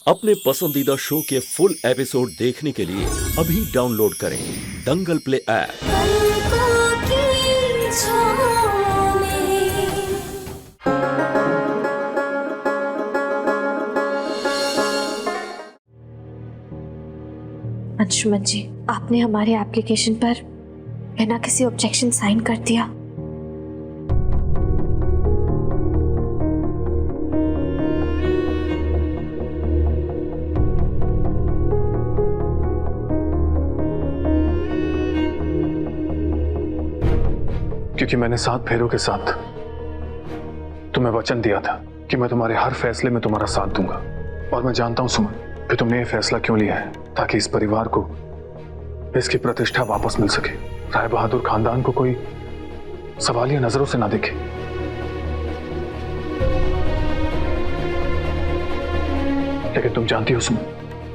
अपने पसंदीदा शो के फुल एपिसोड देखने के लिए अभी डाउनलोड करें दंगल प्ले ऐप। अंशुमन जी, आपने हमारे एप्लीकेशन पर बिना किसी ऑब्जेक्शन साइन कर दिया। क्योंकि मैंने 7 फेरों के साथ तुम्हें वचन दिया था कि मैं तुम्हारे हर फैसले में तुम्हारा साथ दूंगा। और मैं जानता हूं सुमन कि तुमने ये फैसला क्यों लिया है, ताकि इस परिवार को इसकी प्रतिष्ठा वापस मिल सके। राय बहादुर खानदान को कोई सवालिया नजरों से ना देखे। लेकिन तुम जानती हो सुमन,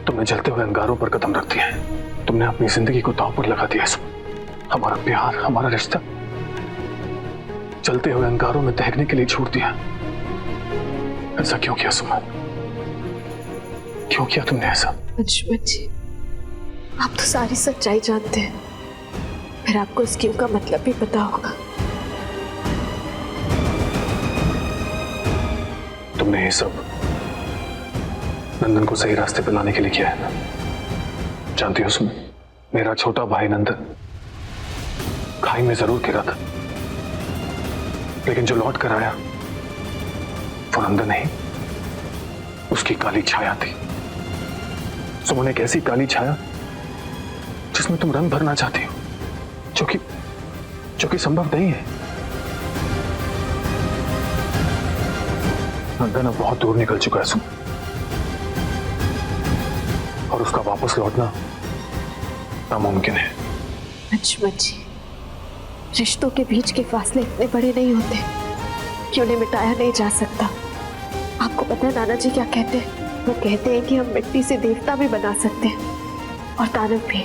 तुमने जलते हुए अंगारों पर कदम रख दिया है। तुमने अपनी जिंदगी को दांव पर लगा दिया है सुमन। हमारा प्यार, हमारा रिश्ता चलते हुए अंगारों में दहकने के लिए छोड़ दिया। ऐसा क्यों किया सुमन? क्यों किया तुमने ऐसा? अंशुमन जी, आप तो सारी सच्चाई जानते हैं, फिर आपको इस क्यों का मतलब भी पता होगा। तुमने ये सब नंदन को सही रास्ते पर लाने के लिए किया है ना? जानती हो सुमन, मेरा छोटा भाई नंदन खाई में जरूर गिरा था, लेकिन जो लौट कर आया वो नंदन नहीं, उसकी काली छाया थी। सुमन, एक ऐसी काली छाया जिसमें तुम रंग भरना चाहती हो, जो कि संभव नहीं है। नंदन अब बहुत दूर निकल चुका है सुमन, और उसका वापस लौटना नामुमकिन है। अंशुमन जी, रिश्तों के बीच के फासले इतने बड़े नहीं होते कि उन्हें मिटाया नहीं जा सकता। आपको पता है नाना जी क्या कहते हैं? वो कहते हैं कि हम मिट्टी से देवता भी बना सकते हैं और दानव भी।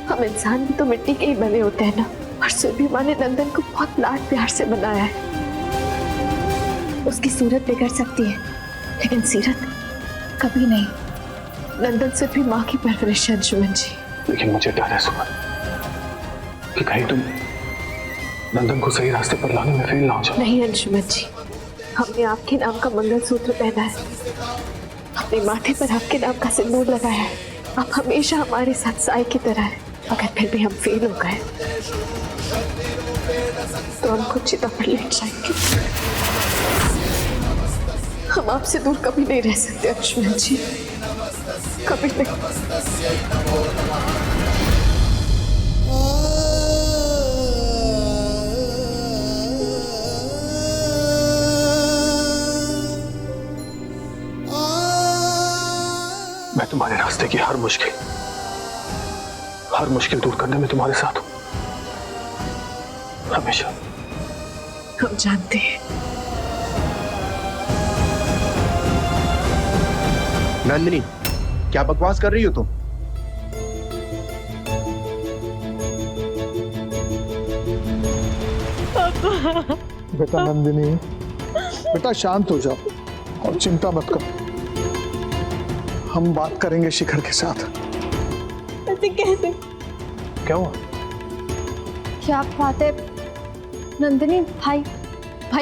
हम इंसान भी तो मिट्टी के ही बने होते हैं ना। और सुरभि माँ ने नंदन को बहुत लाड प्यार से बनाया है। उसकी सूरत बिगड़ सकती है, लेकिन सीरत कभी नहीं। नंदन सुरभि माँ की परवरिश है अंशुमन जी। लेकिन मुझे डर है सुमन कि कहीं तुम नंदन को सही रास्ते पर लाने में फेल ना हो जाओ। नहीं अंशुमन जी, हमने आपके नाम का मंगलसूत्र पहना है, अपने माथे पर आपके नाम का सिंदूर लगाया है। आप हमेशा हमारे साथ साई की तरह है। अगर फिर भी हम फेल हो गए तो हम खुद चिता पर लेट जाएंगे। हम आपसे दूर कभी नहीं रह सकते अंशुमन जी, कभी नहीं। मैं तुम्हारे रास्ते की हर मुश्किल दूर करने में तुम्हारे साथ हूं, हमेशा। हम जानते हैं। नंदिनी, क्या बकवास कर रही हो तुम? बेटा नंदिनी, बेटा शांत हो जाओ और चिंता मत करो। हम बात करेंगे शिखर के साथ। ऐसे कैसे? क्या हुआ? क्या बात है नंदिनी? भाई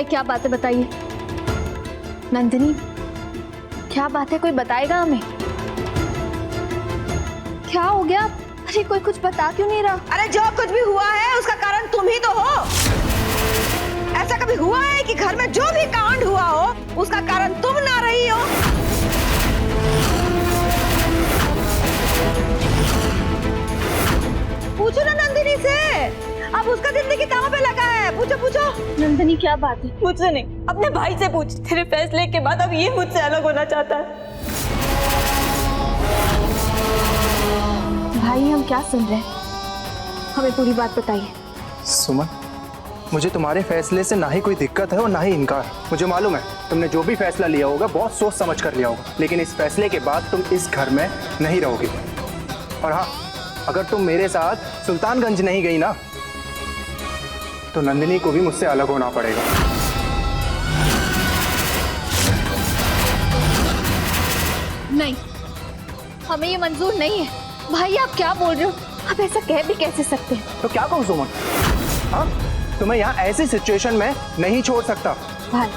क्या बात है, बताइए। नंदिनी, क्या बात है? कोई बताएगा हमें? क्या हो गया? अरे कोई कुछ बता क्यों नहीं रहा? अरे जो कुछ भी हुआ है उसका कारण तुम ही तो हो। ऐसा कभी हुआ है कि घर में जो भी कांड हुआ हो उसका कारण तुम ना रही हो? पूछो ना नंदिनी से, अब उसका जिंदगी कहाँ पे लगा है? पूछो। नंदिनी क्या बात है? मुझसे नहीं, अपने भाई से पूछ। तेरे फैसले के बाद अब ये मुझसे अलग होना चाहता है। भाई हम क्या सुन रहे हैं? हमें पूरी बात बताइए। सुमन, मुझे तुम्हारे फैसले से ना ही कोई दिक्कत है और ना ही इनकार। मुझे मालूम है तुमने जो भी फैसला लिया होगा बहुत सोच समझ कर लिया होगा, लेकिन इस फैसले के बाद तुम इस घर में नहीं रहोगी। और हाँ, अगर तुम मेरे साथ सुल्तानगंज नहीं गई ना, तो नंदिनी को भी मुझसे अलग होना पड़ेगा। नहीं, हमें ये मंजूर नहीं है। भाई आप क्या बोल रहे हो? आप ऐसा कह भी कैसे सकते हैं? तो क्या कहूँ सुमन? हाँ, तुम्हें यहाँ ऐसी सिचुएशन में नहीं छोड़ सकता। भाई,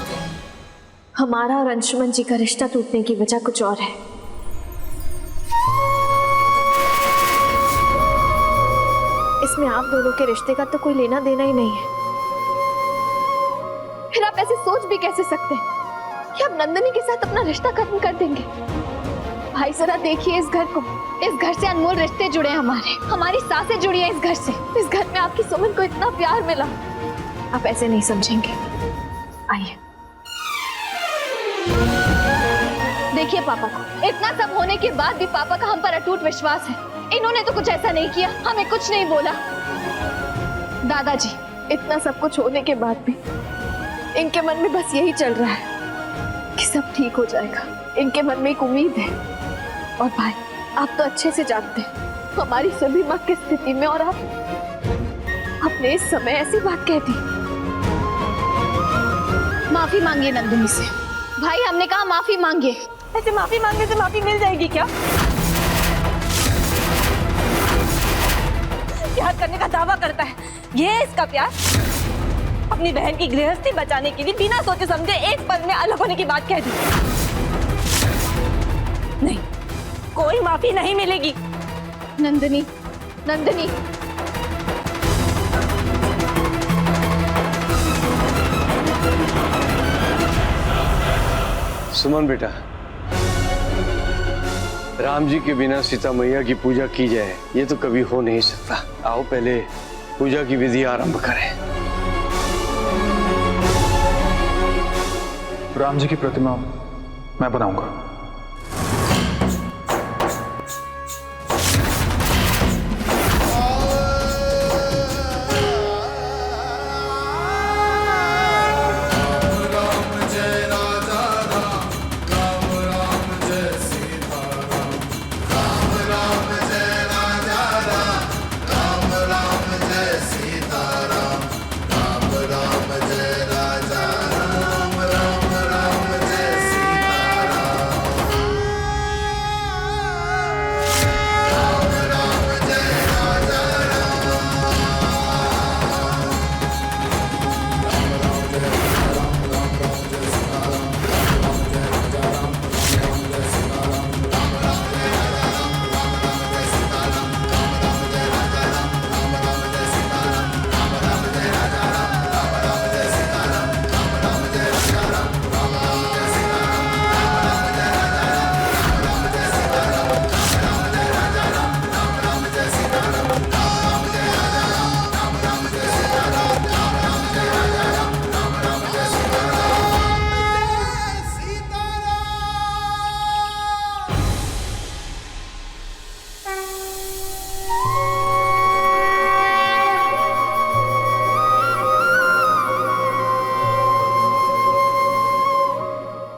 हमारा और अंशुमन जी का रिश्ता टूटने की वजह कुछ और है। इसमें आप दोनों के रिश्ते का तो कोई लेना देना ही नहीं है। फिर आप ऐसे सोच भी कैसे सकते हैं कि आप नंदिनी के साथ अपना रिश्ता खत्म कर देंगे? भाई जरा देखिए इस घर को। इस घर से अनमोल रिश्ते जुड़े हैं हमारी सांसें जुड़ी हैं इस घर से। इस घर में आपकी सुमन को इतना प्यार मिला, आप ऐसे नहीं समझेंगे। आइए। देखिए पापा को, इतना सब होने के बाद भी पापा का हम पर अटूट विश्वास है। इन्होंने तो कुछ ऐसा नहीं किया, हमें कुछ नहीं बोला। दादाजी, इतना सब कुछ होने के बाद भी इनके मन में बस यही चल रहा है कि सब ठीक हो जाएगा। इनके मन में एक उम्मीद है। और भाई, आप तो अच्छे से जानते हैं हमारी सभी माँ की स्थिति में, और आपने इस समय ऐसी बात कह दी। माफी मांगिए नंदिनी से। भाई हमने कहा माफी मांगिए। ऐसे माफी मांगने से माफी मिल जाएगी क्या? प्यार करने का दावा करता है, ये है इसका प्यार। अपनी बहन की गृहस्थी बचाने के लिए बिना सोचे समझे एक पल में अलग होने की बात कह दी। नहीं, कोई माफी नहीं मिलेगी। नंदिनी, नंदिनी, सुमन बेटा, राम जी के बिना सीता मैया की पूजा की जाए ये तो कभी हो नहीं सकता। आओ पहले पूजा की विधि आरंभ करें। राम जी की प्रतिमा मैं बनाऊंगा।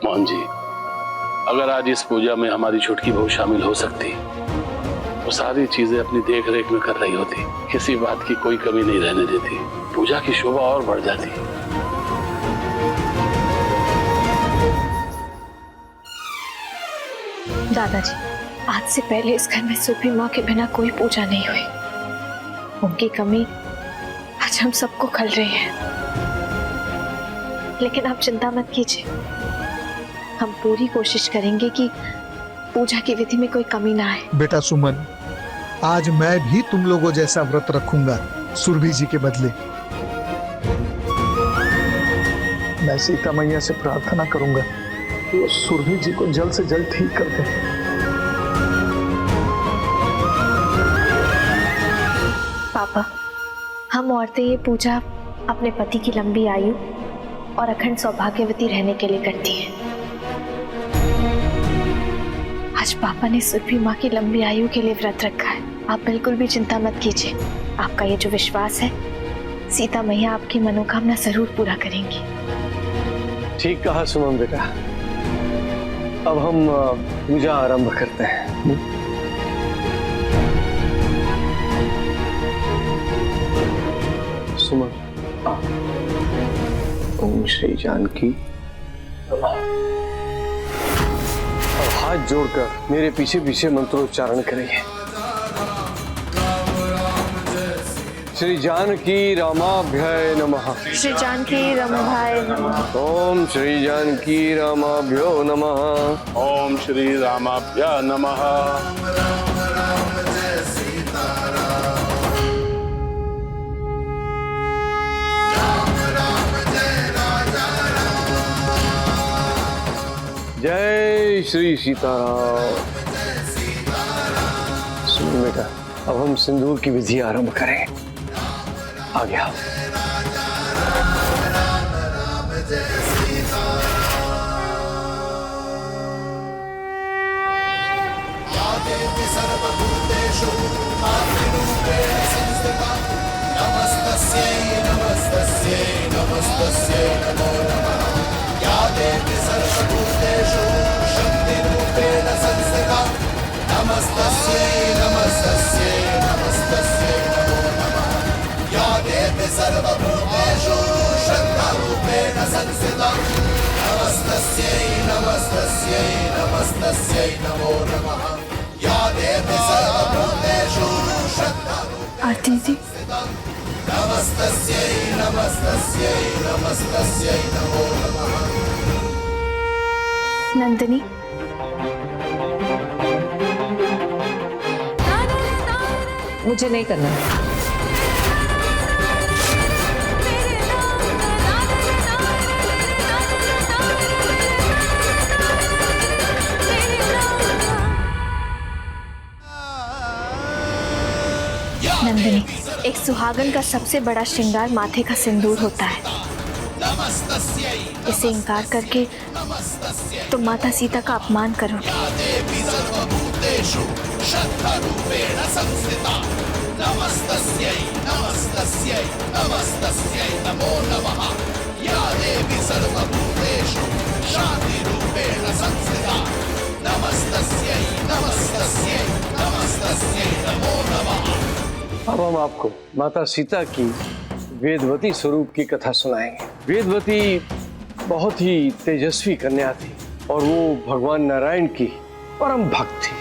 मोहन जी, अगर आज इस पूजा में हमारी छुटकी बहू शामिल हो सकती तो सारी चीजें अपनी देख रेख में कर रही होती, किसी बात की कोई कमी नहीं रहने देती, पूजा की शोभा और बढ़ जाती। दादाजी, आज से पहले इस घर में सुरभि माँ के बिना कोई पूजा नहीं हुई। उनकी कमी आज हम सबको खल रही है। लेकिन आप चिंता मत कीजिए, हम पूरी कोशिश करेंगे कि पूजा की विधि में कोई कमी ना आए। बेटा सुमन, आज मैं भी तुम लोगों जैसा व्रत रखूंगा सुरभि जी के बदले। मैं सीता मैया से प्रार्थना करूंगा कि वो सुरभि जी को जल्द से जल्द ठीक कर दे। पापा, हम औरतें ये पूजा अपने पति की लंबी आयु और अखंड सौभाग्यवती रहने के लिए करती हैं। आज पापा ने सुरभि माँ की लंबी आयु के लिए व्रत रखा है। आप बिल्कुल भी चिंता मत कीजिए। आपका ये जो विश्वास है, सीता मैया आपकी मनोकामना जरूर पूरा करेंगी। ठीक कहा सुमन बेटा। अब हम पूजा आरंभ करते हैं। सुमन, ओम श्री जानकी नमः। हाथ जोड़कर मेरे पीछे पीछे मंत्रोच्चारण करिए। श्री जानकी रामाभ्याय नमः। श्री जानकी रमाभ्याय नमः। ओम श्री जानकी रामाभ्यो नमः। ओम श्री रामाभ्याय नमः। जय श्री सीताराम। सुनो बेटा, अब हम सिंदूर की विधि आरंभ करें। आ गया। आरती जी, नंदिनी, मुझे नहीं करना। नंदिनी, एक सुहागन का सबसे बड़ा श्रृंगार माथे का सिंदूर होता है। इसे इनकार करके तुम माता सीता का अपमान करोगे। अब हम आपको माता सीता की वेदवती स्वरूप की कथा सुनाएंगे। वेदवती बहुत ही तेजस्वी कन्या थी और वो भगवान नारायण की परम भक्त थी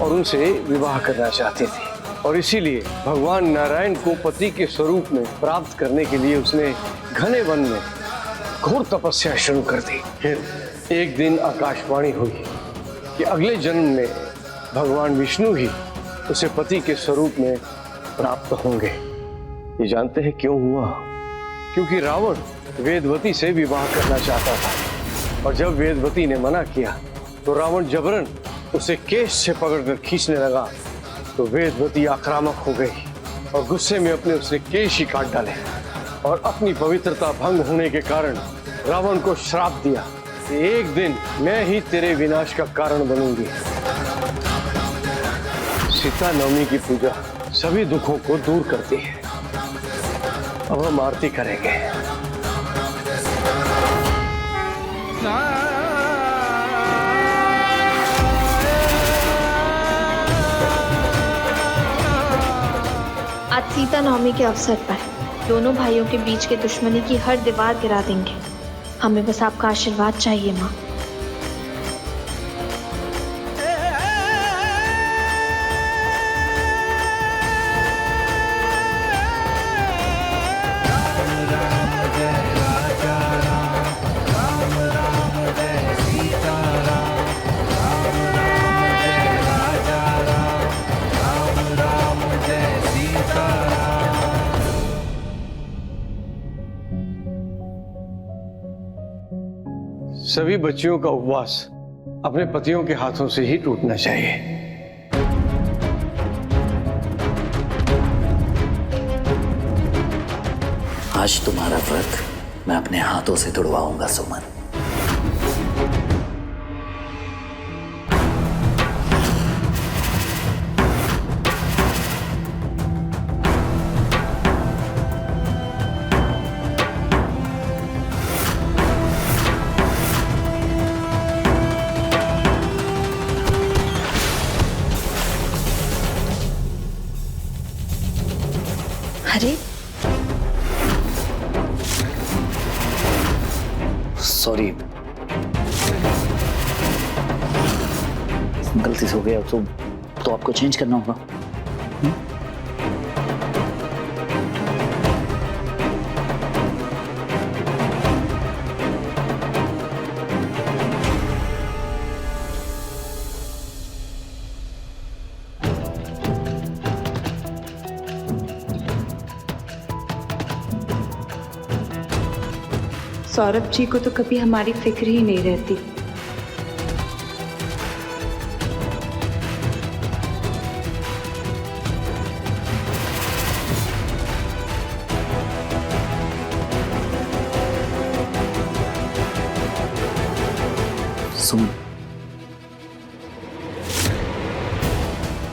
और उनसे विवाह करना चाहती थी, और इसीलिए भगवान नारायण को पति के स्वरूप में प्राप्त करने के लिए उसने घने वन में घोर तपस्या शुरू कर दी। फिर एक दिन आकाशवाणी हुई कि अगले जन्म में भगवान विष्णु ही उसे पति के स्वरूप में प्राप्त होंगे। ये जानते हैं क्यों हुआ? क्योंकि रावण वेदवती से विवाह करना चाहता था, और जब वेदवती ने मना किया तो रावण जबरन उसे केश से पकड़कर खींचने लगा। तो वेदवती आक्रामक हो गई और गुस्से में अपने उसने केश ही काट डाले, और अपनी पवित्रता भंग होने के कारण रावण को श्राप दिया कि एक दिन मैं ही तेरे विनाश का कारण बनूंगी। सीता नवमी की पूजा सभी दुखों को दूर करती है। अब हम आरती करेंगे। आज सीता नवमी के अवसर पर दोनों भाइयों के बीच के दुश्मनी की हर दीवार गिरा देंगे। हमें बस आपका आशीर्वाद चाहिए माँ। सभी बच्चियों का उपवास अपने पतियों के हाथों से ही टूटना चाहिए। आज तुम्हारा व्रत मैं अपने हाथों से तुड़वाऊंगा सुमन। अरे सॉरी, गलती से हो गया तो आपको चेंज करना होगा। सौरभ जी को तो कभी हमारी फिक्र ही नहीं रहती। सुमन,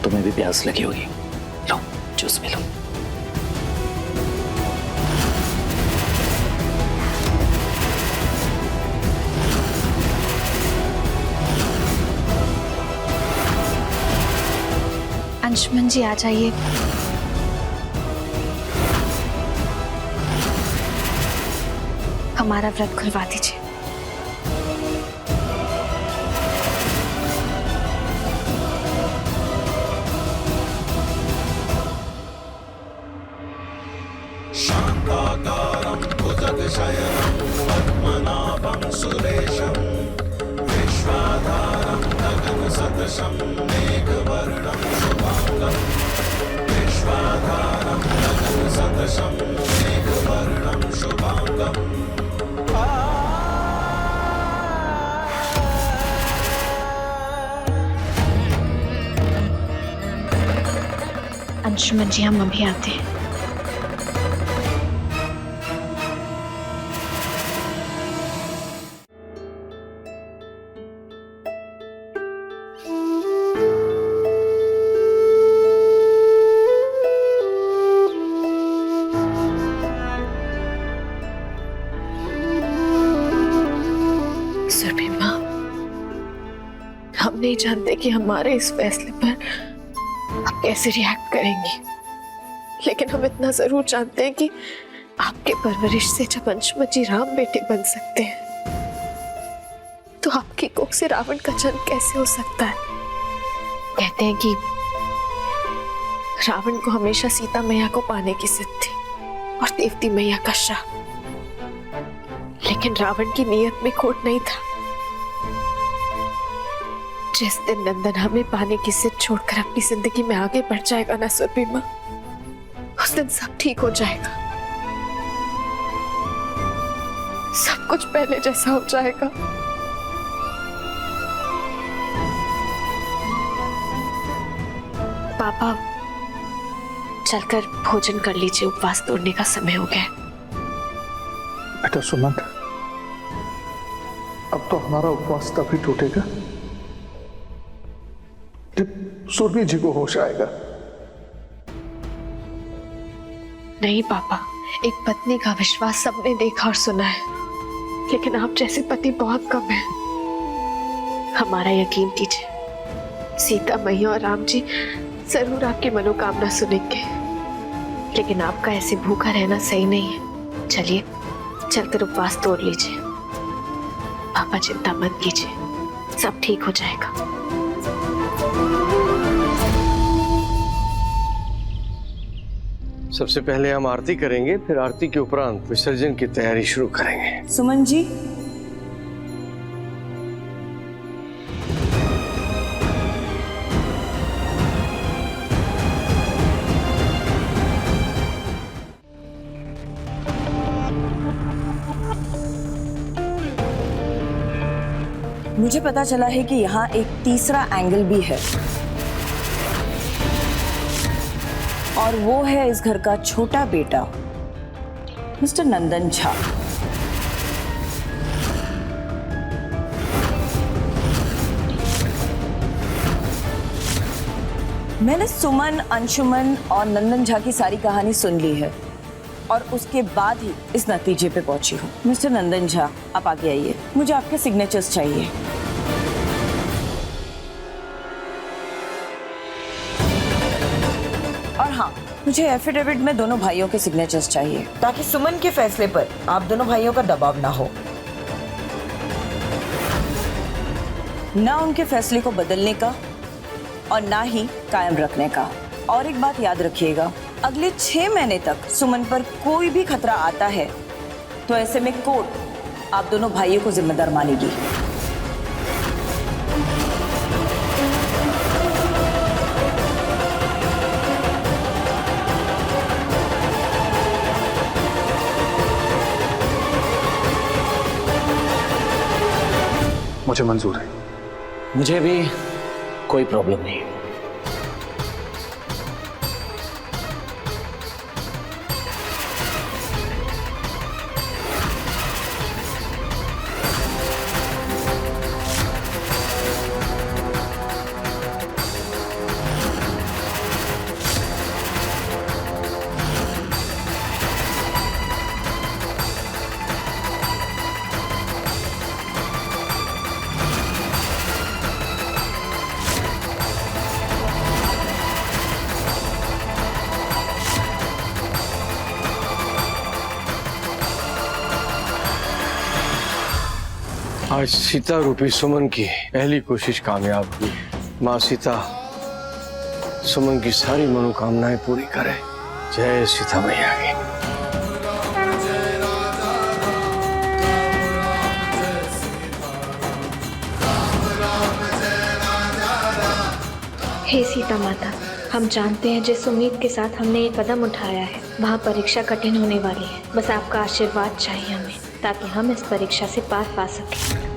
तुम्हें भी प्यास लगी होगी, लो जूस पी लो। अंशुमन जी आ जाइए। हमारा व्रत खुलवा दीजिए। अंशुमन जी हम अभी आते हैं। सुरभि माँ, हम नहीं जानते कि हमारे इस फैसले पर आप कैसे रिएक्ट करेंगी, लेकिन हम इतना जरूर जानते हैं कि आपके परवरिश से जब अंशुमन जी राम बेटे बन सकते हैं, तो आपकी कोख से रावण का जन्म कैसे हो सकता है? कहते हैं कि रावण को हमेशा सीता मैया को पाने की जिद थी और देवती मैया का शाप, लेकिन रावण की नीयत में खोट नहीं था। जिस दिन नंदन हमें पाने की जिद छोड़कर अपनी जिंदगी में आगे बढ़ जाएगा ना सुरभि माँ, उस दिन सब ठीक हो जाएगा, सब कुछ पहले जैसा हो जाएगा। पापा चलकर भोजन कर लीजिए, उपवास तोड़ने का समय हो गया। बेटा सुमन, अब तो हमारा उपवास तभी टूटेगा जब सुरभि जी को होश आएगा। नहीं पापा, एक पत्नी का विश्वास सबने देखा और सुना है, लेकिन आप जैसे पति बहुत कम हैं। हमारा यकीन कीजिए, सीता मैया और राम जी जरूर आपकी मनोकामना सुनेंगे, लेकिन आपका ऐसे भूखा रहना सही नहीं है। चलिए चलकर उपवास तोड़ लीजिए। पापा चिंता मत कीजिए, सब ठीक हो जाएगा। सबसे पहले हम आरती करेंगे, फिर आरती के उपरांत विसर्जन की तैयारी शुरू करेंगे। सुमन जी, मुझे पता चला है कि यहाँ एक तीसरा एंगल भी है, और वो है इस घर का छोटा बेटा मिस्टर नंदन झा। मैंने सुमन, अंशुमन और नंदन झा की सारी कहानी सुन ली है और उसके बाद ही इस नतीजे पे पहुंची हूँ। मिस्टर नंदन झा, आप आगे आइए, मुझे आपके सिग्नेचर्स चाहिए। और हाँ, मुझे एफिडेविट में दोनों भाइयों के सिग्नेचर्स चाहिए, ताकि सुमन के फैसले पर आप दोनों भाइयों का दबाव ना हो, ना उनके फैसले को बदलने का और ना ही कायम रखने का। और एक बात याद रखिएगा, अगले 6 महीने तक सुमन पर कोई भी खतरा आता है तो ऐसे में कोर्ट आप दोनों भाइयों को जिम्मेदार मानेगी। मुझे मंजूर है। मुझे भी कोई प्रॉब्लम नहीं। आज सीता रूपी सुमन की पहली कोशिश कामयाब हुई। माँ सीता सुमन की सारी मनोकामनाएं पूरी करे। जय सीता मैया की। हे सीता माता, हम जानते हैं जिस उम्मीद के साथ हमने ये कदम उठाया है वहाँ परीक्षा कठिन होने वाली है। बस आपका आशीर्वाद चाहिए हमें, ताकि हम इस परीक्षा से पार पा सकें।